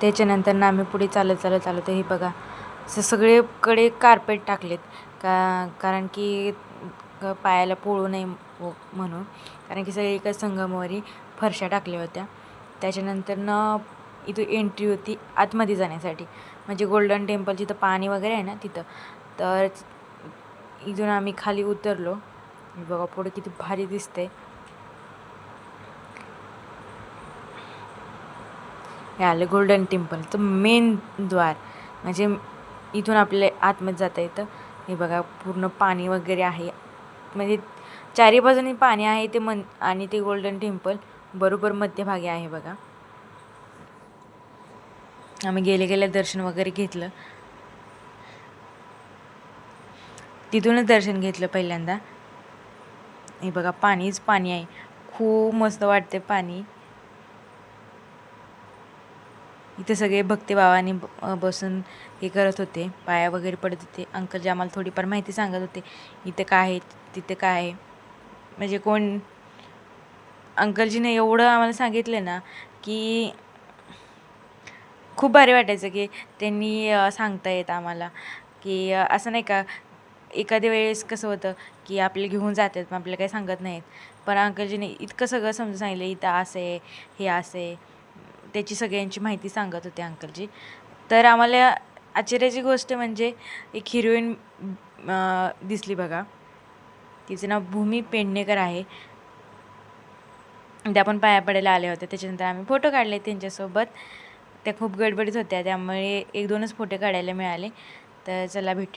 त्याच्यानंतर ना आम्ही पुढे चालत तर हे बघा सगळीकडे कार्पेट टाकलेत कारण की पायाला पोळू नये म्हणून, कारण की सगळीकडे संगमवरी फरशा टाकल्या होत्या. त्याच्यानंतर न इथं एंट्री होती आतमध्ये जाण्यासाठी, म्हणजे गोल्डन टेम्पल जिथं पाणी वगैरे आहे ना तिथं. तर इथून आम्ही खाली उतरलो. बघा पुढे किती भारी दिसते. हे आलं गोल्डन टेम्पलचं मेन द्वार, म्हणजे इथून आपल्या आतमध्ये जाता येतं. हे बघा पूर्ण पाणी वगैरे आहे, म्हणजे चारी बाजूनी पाणी आहे ते आणि ते गोल्डन टेम्पल बरोबर मध्यभागी आहे बघा. आम्ही गेल्या दर्शन वगैरे घेतलं, तिथूनच दर्शन घेतलं पहिल्यांदा. हे बघा पाणीच पाणी आहे, खूप मस्त वाटते पाणी. इथे सगळे भक्तिभावाने बसून हे करत होते, पाया वगैरे पडत होते. अंकल जे आम्हाला थोडीफार माहिती सांगत होते, इथे काय आहे तिथे काय आहे. म्हणजे कोण अंकलजीने एवढं आम्हाला सांगितलं ना की खूप भारी वाटायचं की त्यांनी सांगता येत आम्हाला, की असं नाही का एखाद्या वेळेस कसं होतं की आपल्याला घेऊन जातात पण आपल्याला काही सांगत नाहीत. पण अंकलजीने इतकं सगळं समजून सांगितलं, इथं असं आहे, हे असं आहे, त्याची सगळ्यांची माहिती सांगत होते अंकलजी. तर आम्हाला आश्चर्याची गोष्ट म्हणजे एक हिरोईन दिसली बघा. तिचं नाव भूमी पेडणेकर आहे. त्या पण पाया पडायला आल्या होत्या. त्याच्यानंतर आम्ही फोटो काढले त्यांच्यासोबत. त्या खूप गडबडीत होत्या, त्यामुळे 1-2च फोटो काढायला मिळाले. तर चला भेटू.